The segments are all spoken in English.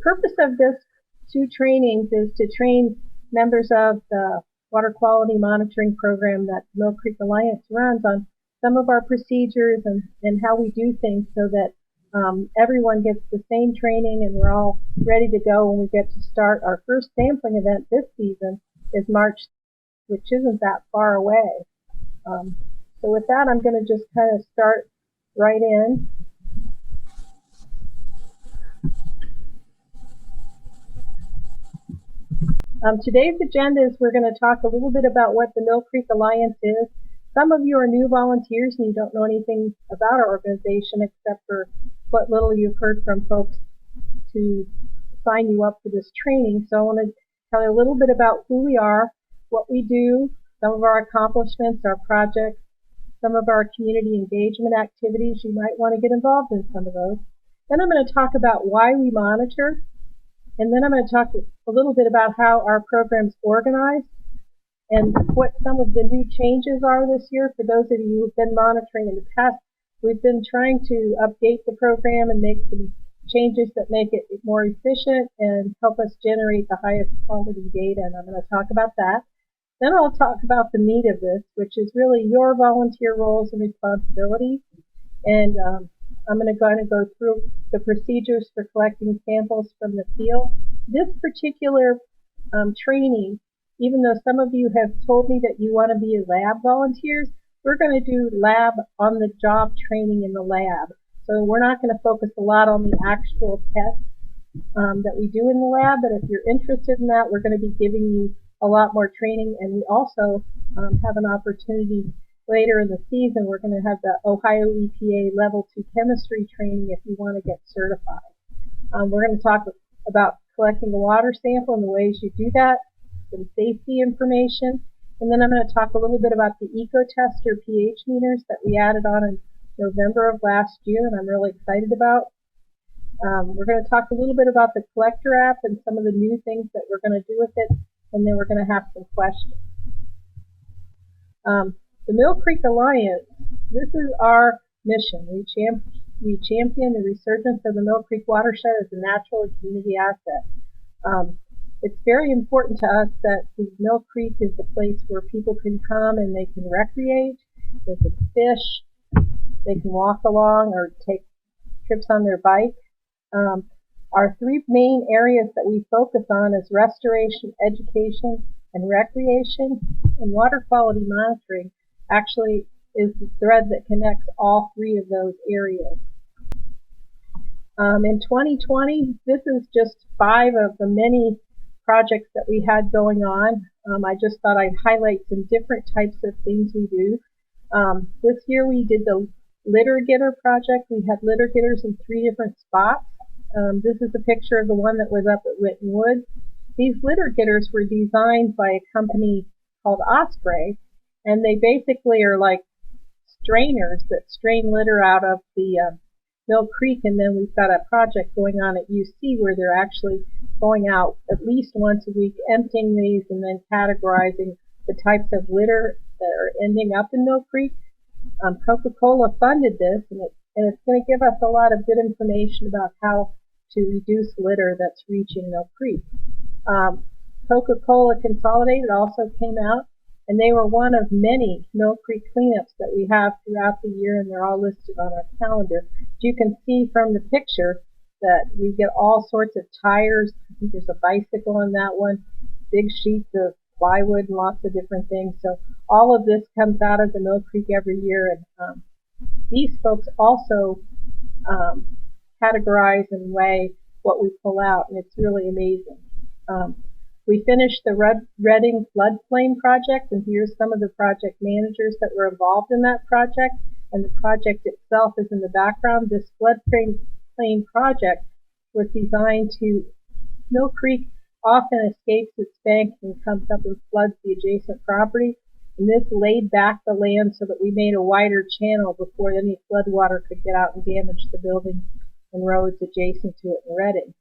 purpose of this two trainings is to train members of the water quality monitoring program that Mill Creek Alliance runs on some of our procedures and how we do things so that everyone gets the same training and we're all ready to go when we get to start. Our first sampling event this season is March, which isn't that far away. So with that, I'm going to just kind of start right in. Today's agenda is we're going to talk a little bit about what the Mill Creek Alliance is. Some of you are new volunteers and you don't know anything about our organization except for what little you've heard from folks to sign you up for this training. So I want to tell you a little bit about who we are, what we do, some of our accomplishments, our projects, some of our community engagement activities. You might want to get involved in some of those. Then I'm going to talk about why we monitor. And then I'm going to talk a little bit about how our program's organized and what some of the new changes are this year. For those of you who've been monitoring in the past, we've been trying to update the program and make some changes that make it more efficient and help us generate the highest quality data, and I'm going to talk about that. Then I'll talk about the meat of this, which is really your volunteer roles and responsibilities. And I'm going to go through the procedures for collecting samples from the field. This particular training, even though some of you have told me that you want to be lab volunteers, we're going to do lab on-the-job training in the lab. So we're not going to focus a lot on the actual tests that we do in the lab, but if you're interested in that, we're going to be giving you a lot more training. And we also have an opportunity later in the season. We're going to have the Ohio EPA Level 2 chemistry training if you want to get certified. We're going to talk about collecting a water sample and the ways you do that, some safety information, and then I'm going to talk a little bit about the EcoTester pH meters that we added on in November of last year, and I'm really excited about. We're going to talk a little bit about the collector app and some of the new things that we're going to do with it, and then we're going to have some questions. The Mill Creek Alliance, this is our mission. We champion the resurgence of the Mill Creek watershed as a natural and community asset. It's very important to us that the Mill Creek is the place where people can come and they can recreate, they can fish, they can walk along or take trips on their bike. Our three main areas that we focus on is restoration, education, and recreation, and water quality monitoring actually is the thread that connects all three of those areas. In 2020, this is just 5 of the many projects that we had going on. I just thought I'd highlight some different types of things we do. This year we did the litter getter project. We had litter getters in 3 different spots. This is a picture of the one that was up at Whitten Woods. These litter getters were designed by a company called Osprey, and they basically are like strainers that strain litter out of the Mill Creek, and then we've got a project going on at UC where they're actually going out at least once a week, emptying these and then categorizing the types of litter that are ending up in Mill Creek. Coca-Cola funded this, and it's going to give us a lot of good information about how to reduce litter that's reaching Mill Creek. Coca-Cola Consolidated also came out, and they were one of many Mill Creek cleanups that we have throughout the year, and they're all listed on our calendar. You can see from the picture that we get all sorts of tires. I think there's a bicycle on that one, big sheets of plywood and lots of different things. So all of this comes out of the Mill Creek every year, and these folks also categorize and weigh what we pull out, and it's really amazing. We finished the Redding floodplain project, and here's some of the project managers that were involved in that project, and the project itself is in the background. This floodplain project was designed to, Mill Creek often escapes its banks and comes up and floods the adjacent property, and this laid back the land so that we made a wider channel before any floodwater could get out and damage the buildings and roads adjacent to it in Redding.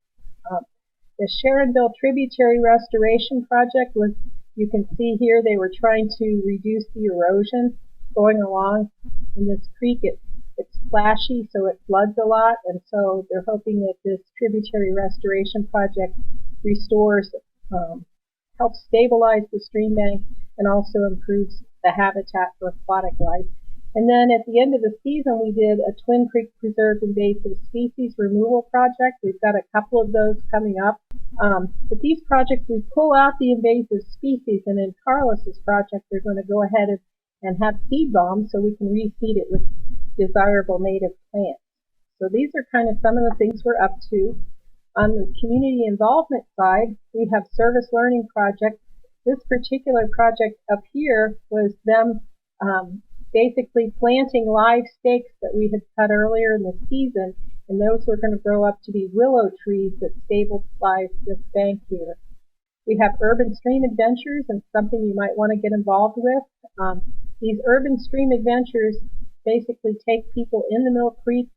The Sharonville Tributary Restoration Project was, you can see here, they were trying to reduce the erosion going along in this creek. It's flashy, so it floods a lot, and so they're hoping that this tributary restoration project restores, helps stabilize the stream bank, and also improves the habitat for aquatic life. And then at the end of the season, we did a Twin Creek Preserved Invasive Species Removal Project. We've got a couple of those coming up. But these projects, we pull out the invasive species, and in Carlos's project, they're going to go ahead and have seed bombs so we can reseed it with desirable native plants. So these are kind of some of the things we're up to. On the community involvement side, we have service learning projects. This particular project up here was them basically planting live stakes that we had cut earlier in the season, and those were going to grow up to be willow trees that stabilize this bank here. We have urban stream adventures, and something you might want to get involved with. These urban stream adventures basically take people in the Mill Creek.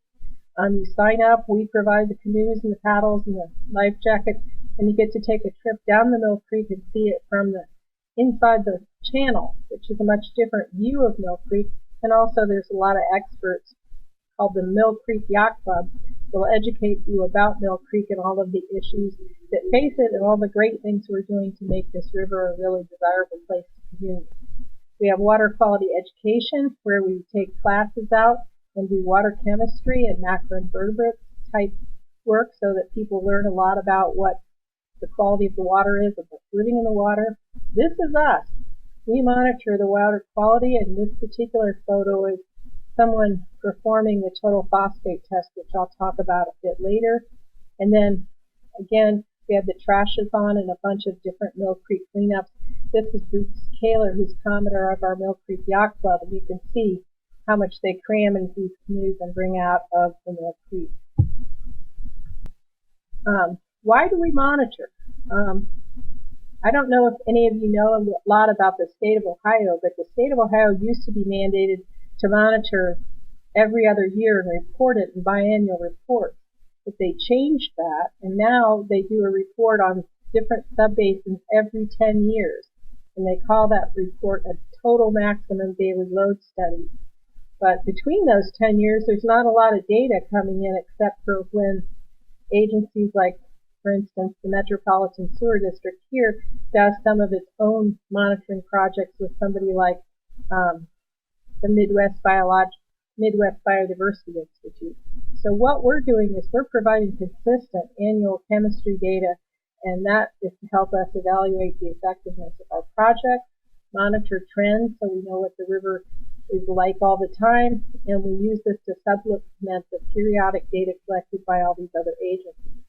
You sign up, we provide the canoes and the paddles and the life jackets, and you get to take a trip down the Mill Creek and see it from the inside the channel, which is a much different view of Mill Creek. And also there's a lot of experts called the Mill Creek Yacht Club that will educate you about Mill Creek and all of the issues that face it and all the great things we're doing to make this river a really desirable place to commute. We have water quality education, where we take classes out and do water chemistry and macroinvertebrate type work so that people learn a lot about what the quality of the water is and what's living in the water. This is us. We monitor the water quality, and this particular photo is someone performing the total phosphate test, which I'll talk about a bit later. And then again, we have the trashes on and a bunch of different Mill Creek cleanups. This is Bruce Kaler, who's commodore of our Mill Creek Yacht Club, and you can see how much they cram into these canoes and bring out of the Mill Creek. Why do we monitor? I don't know if any of you know a lot about the state of Ohio, but the state of Ohio used to be mandated to monitor every other year and report it in biannual reports. But they changed that, and now they do a report on different subbasins every 10 years. And they call that report a total maximum daily load study. But between those 10 years, there's not a lot of data coming in except for when agencies like, for instance, the Metropolitan Sewer District here does some of its own monitoring projects with somebody like the Midwest Biodiversity Institute. So what we're doing is we're providing consistent annual chemistry data, and that is to help us evaluate the effectiveness of our project, monitor trends so we know what the river is like all the time, and we use this to supplement the periodic data collected by all these other agencies.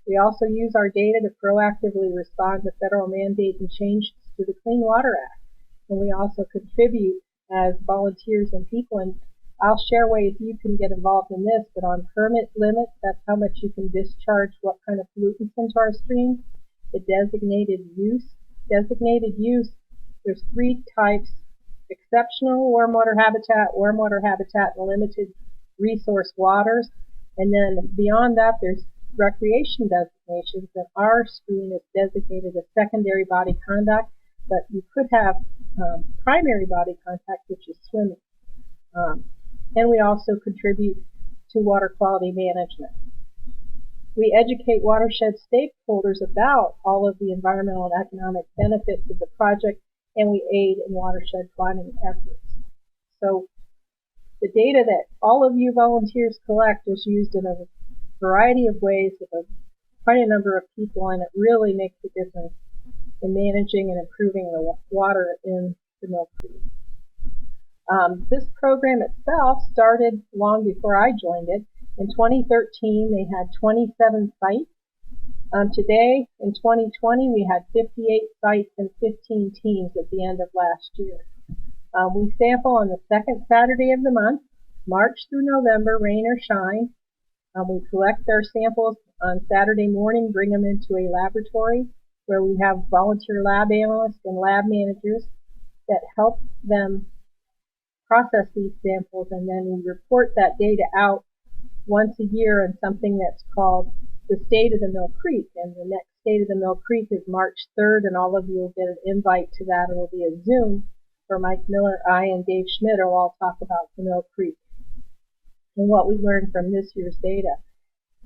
We also use our data to proactively respond to federal mandates and changes to the Clean Water Act. And we also contribute as volunteers and people, and I'll share ways you can get involved in this, but on permit limits, that's how much you can discharge, what kind of pollutants into our streams. The designated use, there's three types: exceptional warm water habitat, and limited resource waters. And then beyond that, there's recreation designations, and our stream is designated as secondary body conduct, but you could have primary body contact, which is swimming. And we also contribute to water quality management. We educate watershed stakeholders about all of the environmental and economic benefits of the project, and we aid in watershed planning efforts. So the data that all of you volunteers collect is used in a variety of ways with quite a number of people, and it really makes a difference in managing and improving the water in the Mill Creek. This program itself started long before I joined it. In 2013, they had 27 sites. Today, in 2020, we had 58 sites and 15 teams at the end of last year. We sample on the second Saturday of the month, March through November, rain or shine. We collect our samples on Saturday morning, bring them into a laboratory where we have volunteer lab analysts and lab managers that help them process these samples, and then we report that data out once a year in something that's called the State of the Mill Creek. And the next State of the Mill Creek is March 3rd, and all of you will get an invite to that. It will be a Zoom where Mike Miller, I, and Dave Schmidt will all talk about the Mill Creek. and what we learned from this year's data.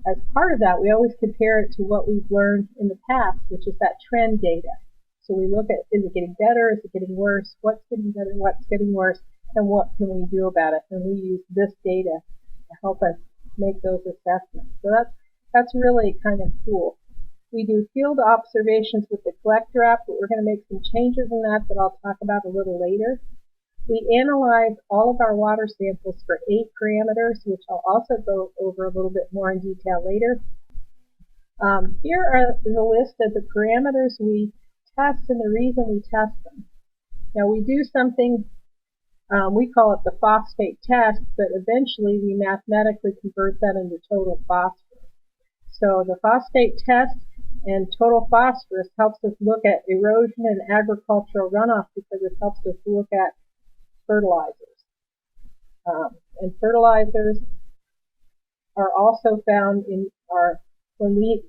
As part of that, we always compare it to what we've learned in the past, which is that trend data. So we look at, is it getting better, is it getting worse, what's getting better, what's getting worse, and what can we do about it? And we use this data to help us make those assessments. So that's really kind of cool. We do field observations with the collector app, but we're going to make some changes in that I'll talk about a little later. We analyze all of our water samples for 8 parameters, which I'll also go over a little bit more in detail later. Here is a list of the parameters we test and the reason we test them. Now we do something, we call it the phosphate test, but eventually we mathematically convert that into total phosphorus. So the phosphate test and total phosphorus helps us look at erosion and agricultural runoff because it helps us look at fertilizers. And fertilizers are also found in when we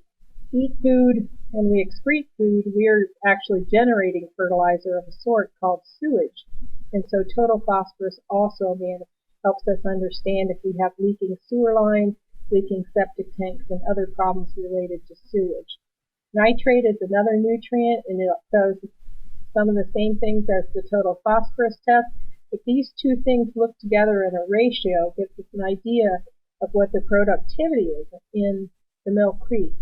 eat food and we excrete food, we're actually generating fertilizer of a sort called sewage. And so total phosphorus also again helps us understand if we have leaking sewer lines, leaking septic tanks, and other problems related to sewage. Nitrate is another nutrient, and it does some of the same things as the total phosphorus test. If these two things look together in a ratio, gives us an idea of what the productivity is in the Mill Creek.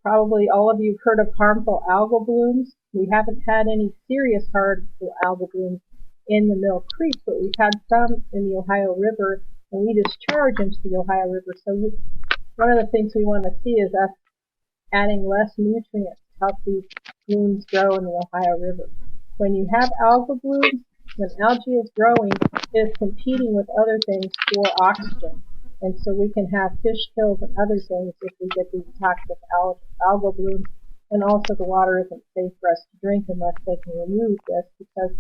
Probably all of you have heard of harmful algal blooms. We haven't had any serious harmful algal blooms in the Mill Creek, but we've had some in the Ohio River, and we discharge into the Ohio River. So one of the things we want to see is us adding less nutrients to help these blooms grow in the Ohio River. When you have algal blooms, when algae is growing, it is competing with other things for oxygen. And so we can have fish kills and other things if we get these toxic algal blooms. And also the water isn't safe for us to drink unless they can remove this because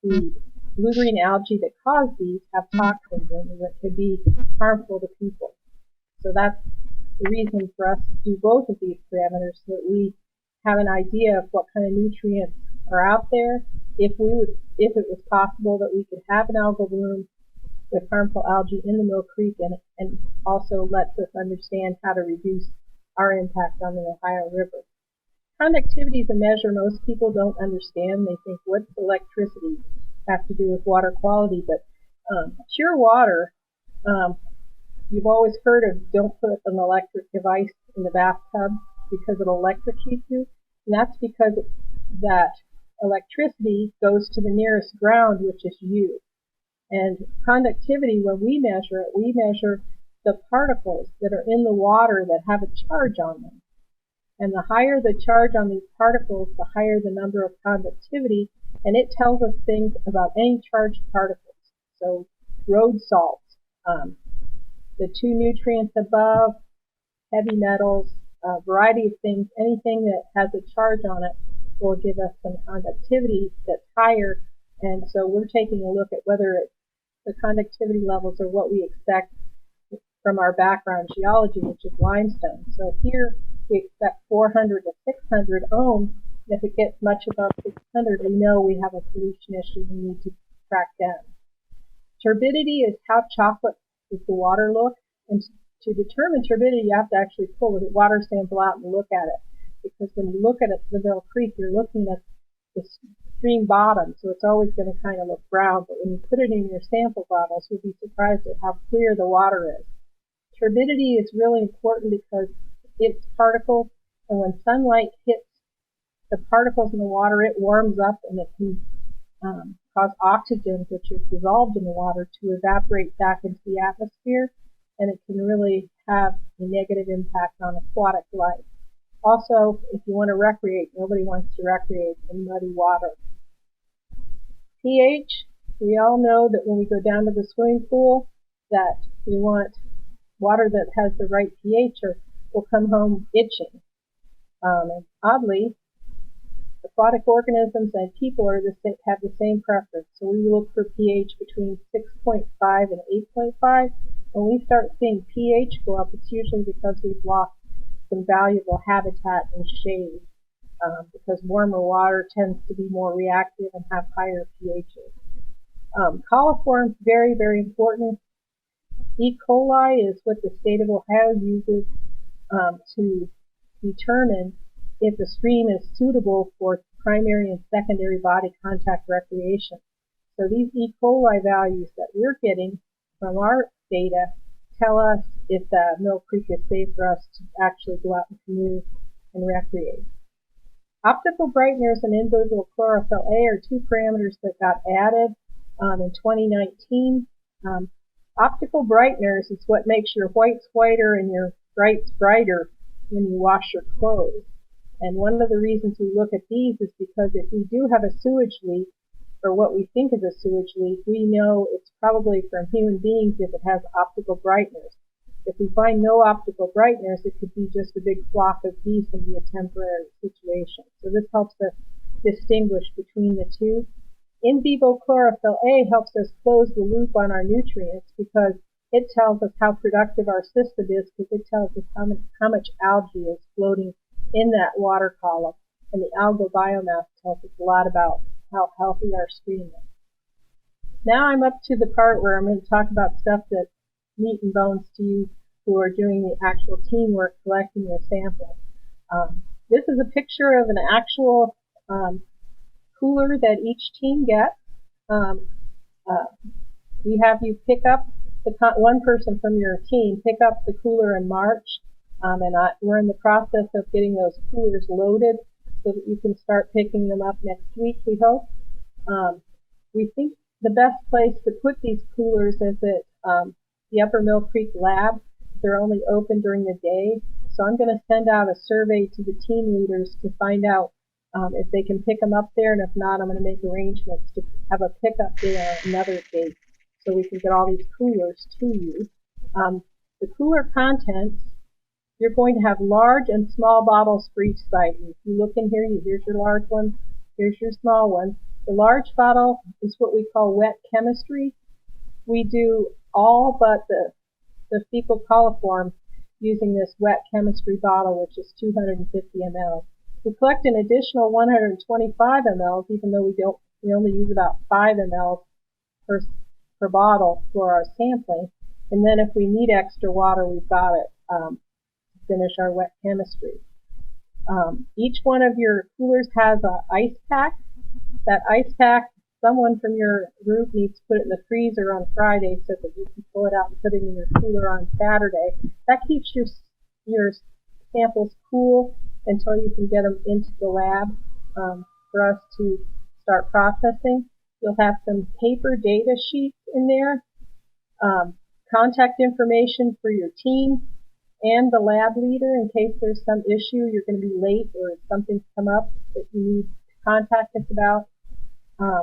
the blue-green algae that cause these have toxins in them that could be harmful to people. So that's the reason for us to do both of these parameters so that we have an idea of what kind of nutrients are out there. If it was possible that we could have an algal bloom with harmful algae in the Mill Creek, and also lets us understand how to reduce our impact on the Ohio River. Conductivity is a measure most people don't understand. They think, what's electricity have to do with water quality? But pure water, you've always heard of don't put an electric device in the bathtub because it'll electrocute you. And that's because that electricity goes to the nearest ground, which is you. And conductivity, when we measure the particles that are in the water that have a charge on them. And the higher the charge on these particles, the higher the number of conductivity, and it tells us things about any charged particles. So road salts, the 2 nutrients above, heavy metals, a variety of things, anything that has a charge on it will give us some conductivity that's higher. And so we're taking a look at whether the conductivity levels are what we expect from our background geology, which is limestone. So here we expect 400 to 600 ohms. And if it gets much above 600, we know we have a pollution issue we need to track down. Turbidity is how chocolate does the water look. And to determine turbidity, you have to actually pull the water sample out and look at it. Because when you look at it, the Mill Creek, you're looking at the stream bottom, so it's always going to kind of look brown. But when you put it in your sample bottles, you'll be surprised at how clear the water is. Turbidity is really important because it's particles, and when sunlight hits the particles in the water, it warms up and it can cause oxygen, which is dissolved in the water, to evaporate back into the atmosphere, and it can really have a negative impact on aquatic life. Also, if you want to recreate, nobody wants to recreate in muddy water. pH, we all know that when we go down to the swimming pool that we want water that has the right pH or we'll come home itching. And oddly, aquatic organisms and people have the same preference. So we look for pH between 6.5 and 8.5. When we start seeing pH go up, it's usually because we've lost some valuable habitat and shade, because warmer water tends to be more reactive and have higher pHs. Coliform, very, very important. E. coli is what the state of Ohio uses to determine if a stream is suitable for primary and secondary body contact recreation. So these E. coli values that we're getting from our data tell us if the Mill Creek is safe for us to actually go out and canoe and recreate. Optical brighteners and invisible chlorophyll A are two parameters that got added in 2019. Optical brighteners is what makes your whites whiter and your brights brighter when you wash your clothes. And one of the reasons we look at these is because if we do have a sewage leak, or what we think is a sewage leak, we know it's probably from human beings if it has optical brighteners. If we find no optical brighteners, it could be just a big flock of geese and be a temporary situation. So this helps us distinguish between the two. In vivo chlorophyll A helps us close the loop on our nutrients because it tells us how productive our system is, because it tells us how much algae is floating in that water column. And the algal biomass tells us a lot about how healthy our stream is. Now I'm up to the part where I'm going to talk about stuff that's meat and bones to you who are doing the actual teamwork collecting your samples. This is a picture of an actual cooler that each team gets. We have you pick up one person from your team pick up the cooler in March, and we're in the process of getting those coolers loaded so that you can start picking them up next week, we hope. We think the best place to put these coolers is at the Upper Mill Creek lab. They're only open during the day, so I'm going to send out a survey to the team leaders to find out if they can pick them up there, and if not, I'm going to make arrangements to have a pickup day on another date so we can get all these coolers to you. The cooler contents, you're going to have large and small bottles for each site. And if you look in here, here's your large one, here's your small one. The large bottle is what we call wet chemistry. We do all but the fecal coliform using this wet chemistry bottle, which is 250 ml. We collect an additional 125 ml, even though we only use about 5 ml per bottle for our sampling. And then if we need extra water, we've got it to finish our wet chemistry. Each one of your coolers has an ice pack. That ice pack, someone from your group needs to put it in the freezer on Friday so that you can pull it out and put it in your cooler on Saturday. That keeps your samples cool until you can get them into the lab for us to start processing. You'll have some paper data sheets in there, contact information for your team and the lab leader in case there's some issue, you're going to be late or something's come up that you need to contact us about.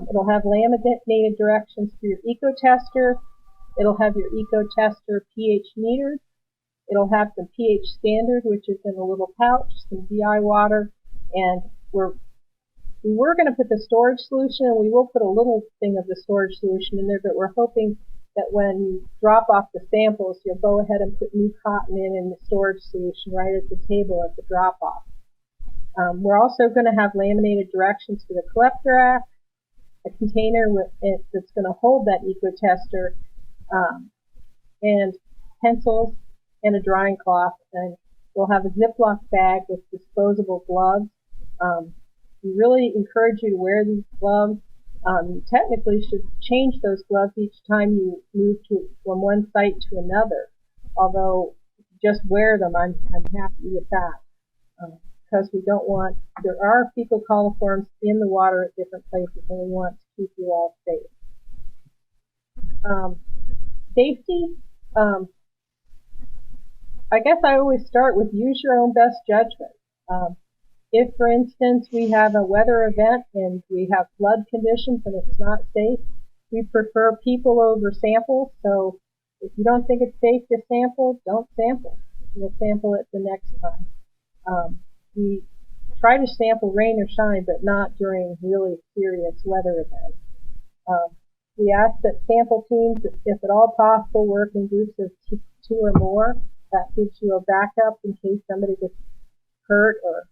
It'll have laminated directions for your eco-tester. It'll have your eco-tester pH meter. It'll have the pH standard, which is in a little pouch, some DI water, and we were going to put the storage solution, and we will put a little thing of the storage solution in there, but we're hoping that when you drop off the samples, you'll go ahead and put new cotton in the storage solution right at the table at the drop-off. We're also going to have laminated directions for the collector rack, a container that's going to hold that eco-tester, and pencils and a drying cloth, and we'll have a Ziploc bag with disposable gloves. We really encourage you to wear these gloves. You technically should change those gloves each time you move from one site to another, although just wear them, I'm happy with that, because we don't want, there are fecal coliforms in the water at different places, and we want to keep you all safe. Safety, I guess I always start with use your own best judgment. If, for instance, we have a weather event and we have flood conditions and it's not safe, we prefer people over samples. So if you don't think it's safe to sample, don't sample. We'll sample it the next time. We try to sample rain or shine, but not during really serious weather events. We ask that sample teams, if at all possible, work in groups of 2 or more. That gives you a backup in case somebody gets hurt or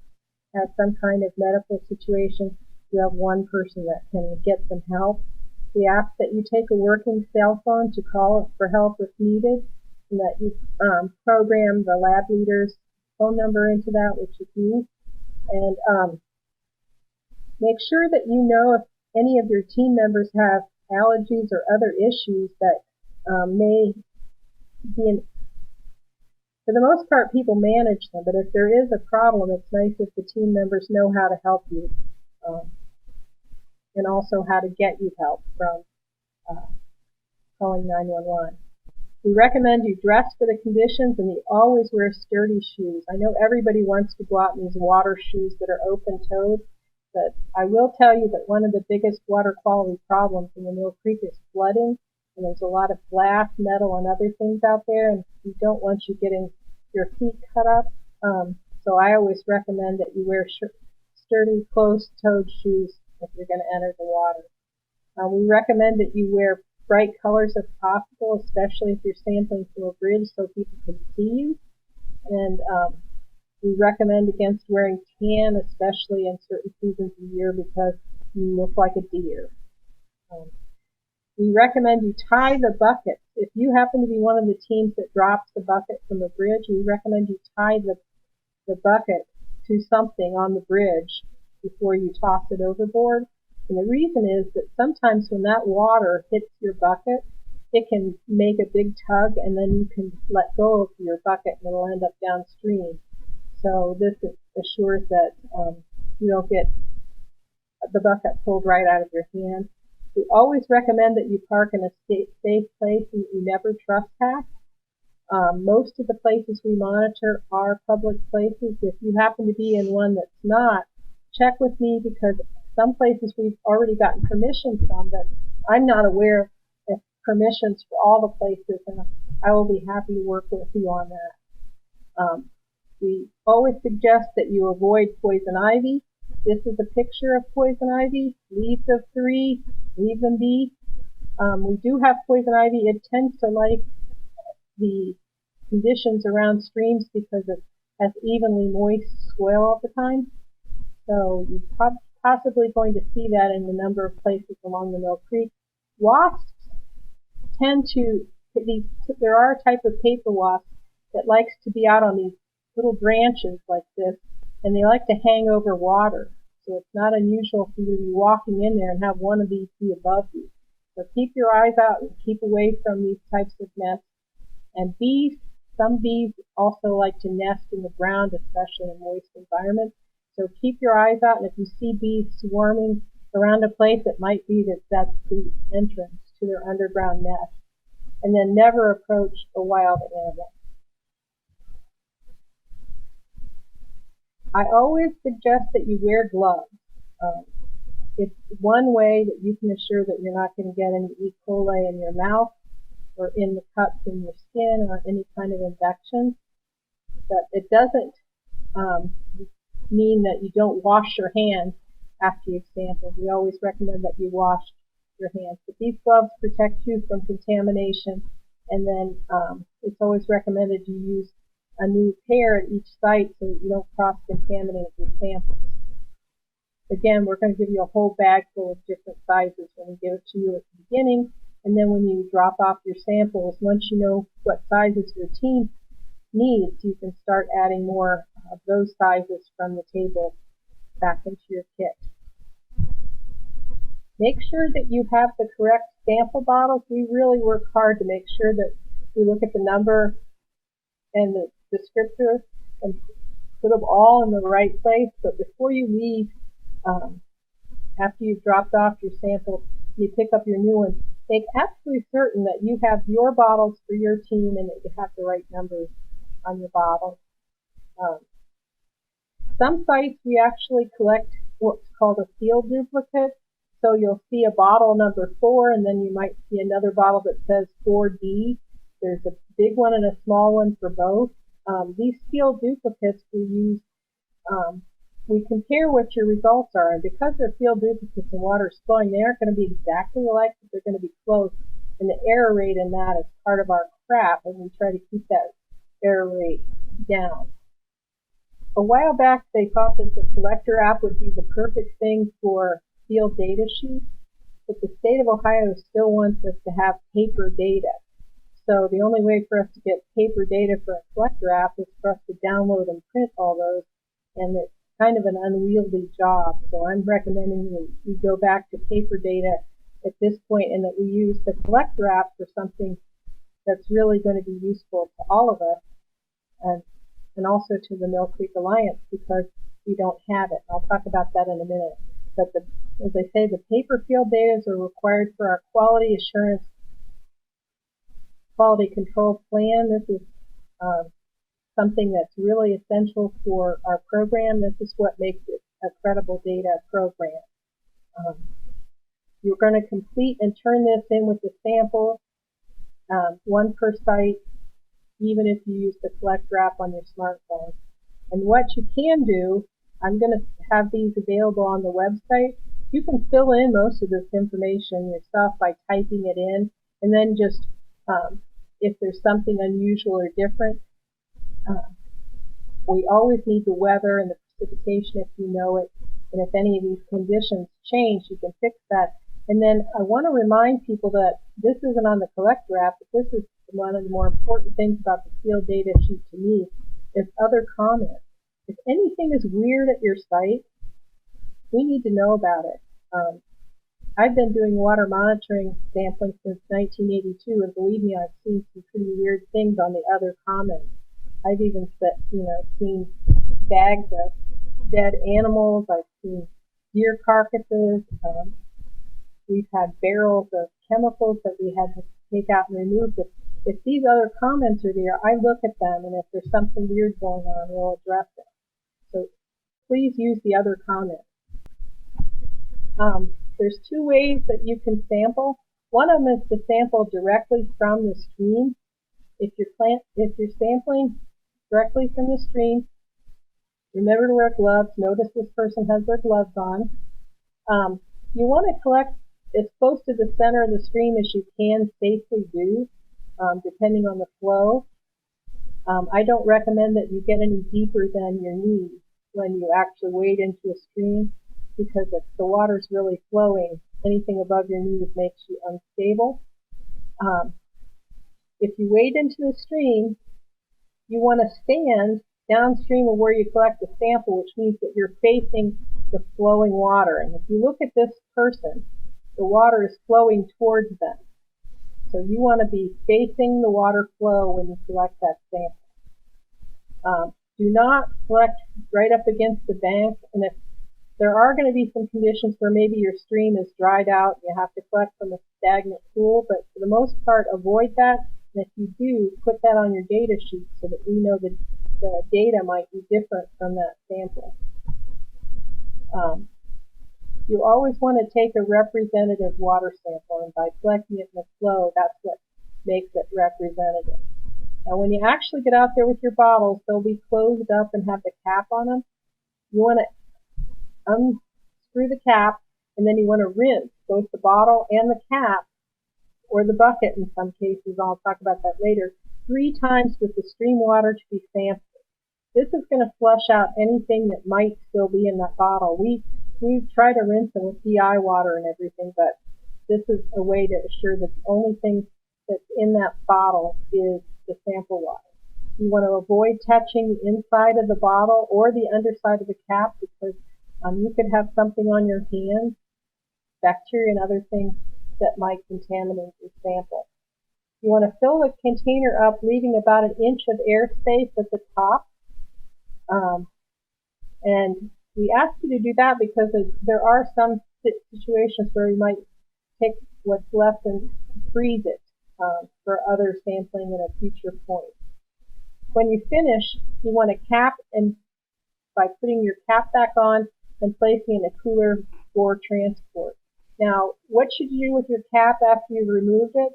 has some kind of medical situation. You have one person that can get some help. We ask that you take a working cell phone to call for help if needed, and that you program the lab leader's phone number into that, which is me. And make sure that you know if any of your team members have allergies or other issues that may be in. For the most part, people manage them, but if there is a problem, it's nice if the team members know how to help you, and also how to get you help from calling 911. We recommend you dress for the conditions, and you always wear sturdy shoes. I know everybody wants to go out in these water shoes that are open-toed, but I will tell you that one of the biggest water quality problems in the Mill Creek is flooding, and there's a lot of glass, metal, and other things out there, and we don't want you getting your feet cut up. So I always recommend that you wear sturdy, closed-toed shoes if you're going to enter the water. We recommend that you wear bright colors if possible, especially if you're sampling from a bridge so people can see you. And we recommend against wearing tan, especially in certain seasons of the year, because you look like a deer. We recommend you tie the bucket. If you happen to be one of the teams that drops the bucket from a bridge, we recommend you tie the bucket to something on the bridge before you toss it overboard. And the reason is that sometimes when that water hits your bucket, it can make a big tug, and then you can let go of your bucket and it'll end up downstream. So this assures that you don't get the bucket pulled right out of your hand. We always recommend that you park in a safe place and you never trespass. Most of the places we monitor are public places. If you happen to be in one that's not, check with me, because some places we've already gotten permission from that I'm not aware of permissions for all the places, and I will be happy to work with you on that. We always suggest that you avoid poison ivy. This is a picture of poison ivy. Leaves of 3, leave them be. We do have poison ivy. It tends to like the conditions around streams because it has evenly moist soil all the time. So you're possibly going to see that in a number of places along the Mill Creek. Wasps tend to, there are a type of paper wasp that likes to be out on these little branches like this, and they like to hang over water. So it's not unusual for you to be walking in there and have one of these be above you. So keep your eyes out and keep away from these types of nests. And bees, some bees also like to nest in the ground, especially in moist environments. So keep your eyes out, and if you see bees swarming around a place, it might be that that's the entrance to their underground nest. And then never approach a wild animal. I always suggest that you wear gloves. It's one way that you can assure that you're not going to get any E. coli in your mouth or in the cuts in your skin or any kind of infection. But it doesn't mean that you don't wash your hands after you've sampled. We always recommend that you wash your hands. But these gloves protect you from contamination, and then it's always recommended you use a new pair at each site so that you don't cross-contaminate your samples. Again, we're going to give you a whole bag full of different sizes when we give it to you at the beginning, and then when you drop off your samples, once you know what sizes your team needs, you can start adding more of those sizes from the table back into your kit. Make sure that you have the correct sample bottles. We really work hard to make sure that we look at the number and the descriptor and put them all in the right place. But before you leave, after you've dropped off your sample, you pick up your new one, make absolutely certain that you have your bottles for your team and that you have the right numbers on your bottles. Some sites we actually collect what's called a field duplicate. So you'll see a bottle number 4, and then you might see another bottle that says 4D. There's a big one and a small one for both. These field duplicates we use, we compare what your results are, and because they're field duplicates and water is flowing, they aren't going to be exactly alike, but they're going to be close. And the error rate in that is part of our CRAP, and we try to keep that error rate down. A while back, they thought that the collector app would be the perfect thing for field data sheets. but the state of Ohio still wants us to have paper data. So the only way for us to get paper data for a collector app is for us to download and print all those, and it's kind of an unwieldy job. So I'm recommending we go back to paper data at this point, and that we use the collector app for something that's really going to be useful to all of us, and also to the Mill Creek Alliance, because we don't have it. I'll talk about that in a minute. But as I say, the paper field data are required for our quality assurance, quality control plan. This is something that's really essential for our program. This is what makes it a credible data program. You're going to complete and turn this in with the sample, one per site, even if you use the collector app on your smartphone. And what you can do, I'm going to have these available on the website. You can fill in most of this information yourself by typing it in, and then just if there's something unusual or different, we always need the weather and the precipitation if you know it, and if any of these conditions change, you can fix that. And then I want to remind people that this isn't on the collector app, but this is one of the more important things about the field data sheet to me, is other comments. If anything is weird at your site, we need to know about it. I've been doing water monitoring sampling since 1982, and believe me, I've seen some pretty weird things on the other comments. I've even seen bags of dead animals. I've seen deer carcasses. We've had barrels of chemicals that we had to take out and remove. If these other comments are there, I look at them, and if there's something weird going on, we'll address it. So please use the other comments. There's two ways that you can sample. One of them is to sample directly from the stream. If you're sampling directly from the stream, remember to wear gloves. Notice this person has their gloves on. You want to collect as close to the center of the stream as you can safely do, depending on the flow. I don't recommend that you get any deeper than your knees when you actually wade into a stream, because if the water's really flowing, anything above your knees makes you unstable. If you wade into the stream, you want to stand downstream of where you collect the sample, which means that you're facing the flowing water. And if you look at this person, the water is flowing towards them. So you want to be facing the water flow when you collect that sample. Do not collect right up against the bank, and if there are going to be some conditions where maybe your stream is dried out, you have to collect from a stagnant pool, but for the most part, avoid that. And if you do, put that on your data sheet so that we know that the data might be different from that sample. You always want to take a representative water sample, and by collecting it in the flow, that's what makes it representative. Now, when you actually get out there with your bottles, they'll be closed up and have the cap on them. You want to unscrew the cap, and then you want to rinse both the bottle and the cap, or the bucket in some cases, I'll talk about that later, 3 times with the stream water to be sampled. This is going to flush out anything that might still be in that bottle. We try to rinse them with DI water and everything, but this is a way to assure that the only thing that's in that bottle is the sample water. You want to avoid touching the inside of the bottle or the underside of the cap, because you could have something on your hands, bacteria and other things that might contaminate your sample. You want to fill the container up, leaving about 1 inch of airspace at the top. And we ask you to do that because there are some situations where you might take what's left and freeze it for other sampling at a future point. When you finish, you want to cap, and by putting your cap back on and placing in a cooler for transport. Now, what should you do with your cap after you've removed it?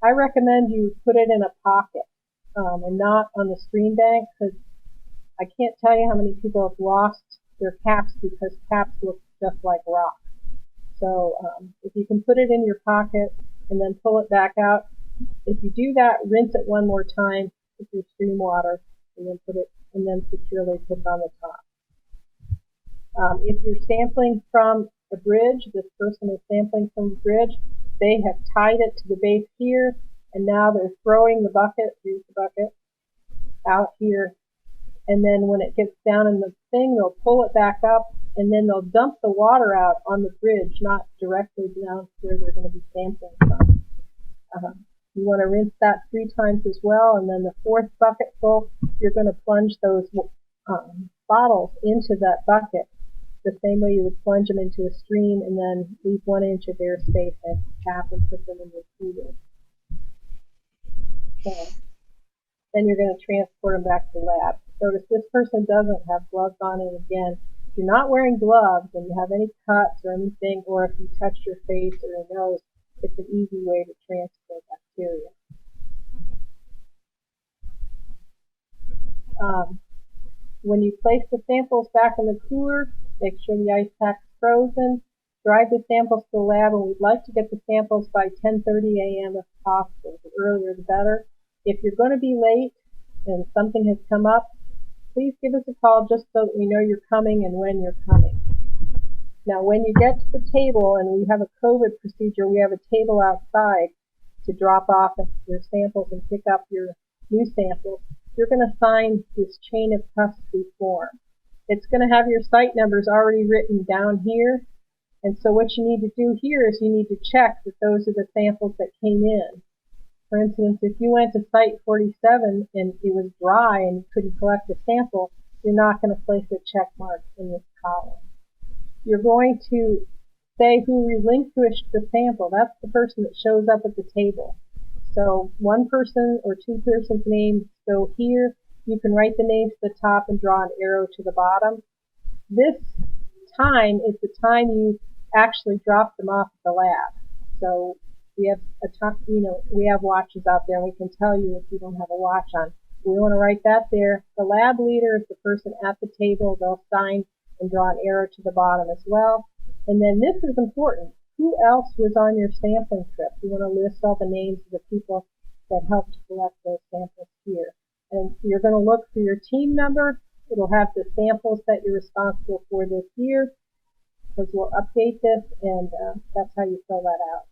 I recommend you put it in a pocket and not on the stream bank, because I can't tell you how many people have lost their caps because caps look just like rock. So if you can put it in your pocket and then pull it back out, if you do that, rinse it one more time with your stream water, and then securely put it on the top. If you're sampling from a bridge. This person is sampling from the bridge. They have tied it to the base here, and now they're throwing the bucket, here's the bucket, out here. And then when it gets down in the thing, they'll pull it back up, and then they'll dump the water out on the bridge, not directly down where they're going to be sampling from. You want to rinse that 3 times as well, and then the 4th bucket full, you're going to plunge those bottles into that bucket the same way you would plunge them into a stream, and then leave 1 inch of airspace and cap and put them in your cooler. So then you're going to transport them back to the lab. Notice this person doesn't have gloves on, and again, if you're not wearing gloves and you have any cuts or anything, or if you touch your face or your nose, it's an easy way to transfer bacteria. When you place the samples back in the cooler, make sure the ice pack is frozen. Drive the samples to the lab, and we'd like to get the samples by 10:30 a.m. if possible. The earlier the better. If you're going to be late and something has come up, please give us a call just so that we know you're coming and when you're coming. Now, when you get to the table, and we have a COVID procedure, we have a table outside to drop off your samples and pick up your new samples. You're going to sign this chain of custody form. It's going to have your site numbers already written down here. And so what you need to do here is you need to check that those are the samples that came in. For instance, if you went to site 47 and it was dry and you couldn't collect a sample, you're not going to place a check mark in this column. You're going to say who relinquished the sample. That's the person that shows up at the table. So 1 person or 2 persons' names go here. You can write the names to the top and draw an arrow to the bottom. This time is the time you actually drop them off at the lab. So we have we have watches out there, and we can tell you if you don't have a watch on. We want to write that there. The lab leader is the person at the table. They'll sign and draw an arrow to the bottom as well. And then this is important. Who else was on your sampling trip? You want to list all the names of the people that helped collect those samples here. And you're going to look for your team number. It'll have the samples that you're responsible for this year, because we'll update this, and that's how you fill that out.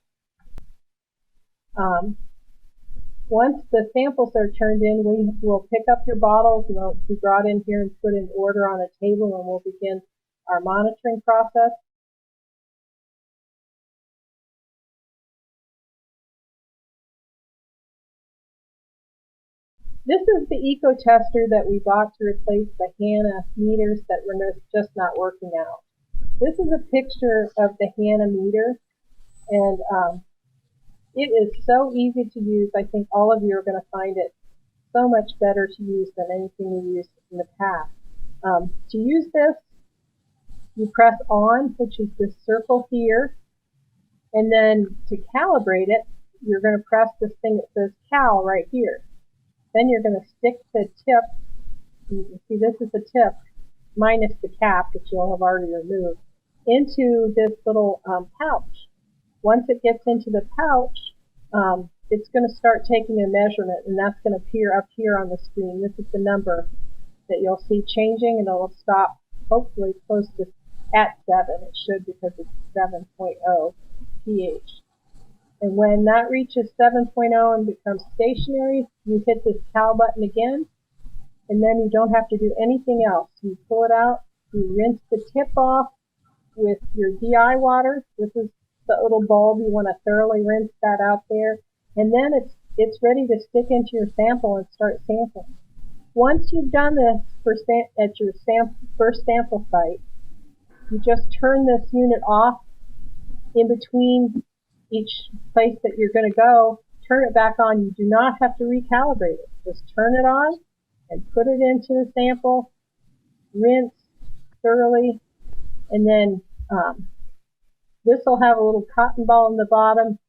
Once the samples are turned in, we will pick up your bottles, and they'll be brought in here and put in order on a table, and we'll begin our monitoring process. This is the eco tester that we bought to replace the HANA meters that were just not working out. This is a picture of the HANA meter, and it is so easy to use. I think all of you are going to find it so much better to use than anything we used in the past. To use this, you press on, which is this circle here, and then to calibrate it, you're going to press this thing that says cal right here. Then you're going to stick the tip, you can see this is the tip, minus the cap, which you'll have already removed, into this little pouch. Once it gets into the pouch, it's going to start taking a measurement, and that's going to appear up here on the screen. This is the number that you'll see changing, and it'll stop hopefully close to at 7. It should, because it's 7.0 pH. And when that reaches 7.0 and becomes stationary, you hit this cal button again, and then you don't have to do anything else. You pull it out, you rinse the tip off with your DI water. This is the little bulb. You want to thoroughly rinse that out there, and then it's ready to stick into your sample and start sampling. Once you've done this at your first sample site, you just turn this unit off in between each place that you're going to go, turn it back on. You do not have to recalibrate it. Just turn it on and put it into the sample, rinse thoroughly, and then this will have a little cotton ball in the bottom.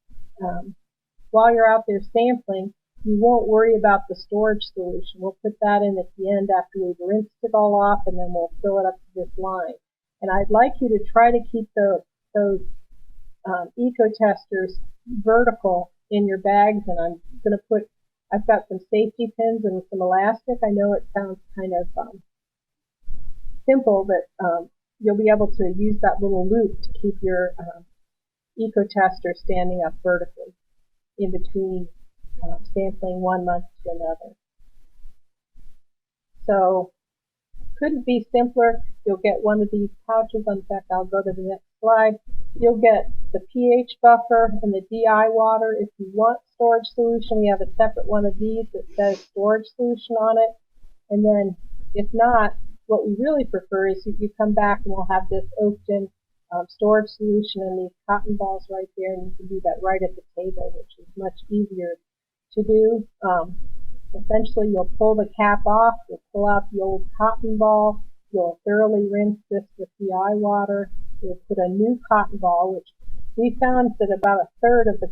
While you're out there sampling, you won't worry about the storage solution. We'll put that in at the end after we've rinsed it all off, and then we'll fill it up to this line. And I'd like you to try to keep those eco testers vertical in your bags, and I'm going to I've got some safety pins and some elastic. I know it sounds kind of simple, but you'll be able to use that little loop to keep your eco tester standing up vertically in between sampling one month to another. So couldn't be simpler. You'll get one of these pouches. In fact, I'll go to the next slide. You'll get the pH buffer and the DI water. If you want storage solution, we have a separate one of these that says storage solution on it. And then if not, what we really prefer is you come back and we'll have this oaked-in storage solution and these cotton balls right there, and you can do that right at the table, which is much easier to do. Essentially, you'll pull the cap off, you'll pull out the old cotton ball, you'll thoroughly rinse this with DI water, you'll put a new cotton ball, which we found that about a third of the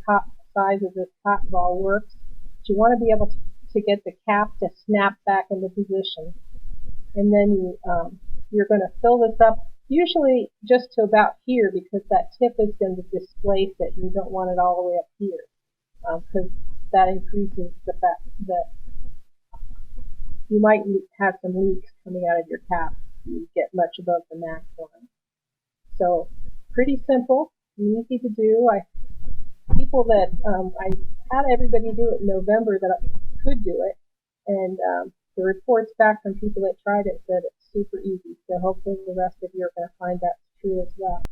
size of this cotton ball works. But you want to be able to get the cap to snap back into position. And then you're going to fill this up, usually just to about here, because that tip is going to displace it, and you don't want it all the way up here, because that increases the fact that you might have some leaks coming out of your cap if you get much above the max line. So pretty simple, easy to do. I had everybody do it in November that could do it, and the reports back from people that tried it said it's super easy. So hopefully the rest of you are going to find that true as well.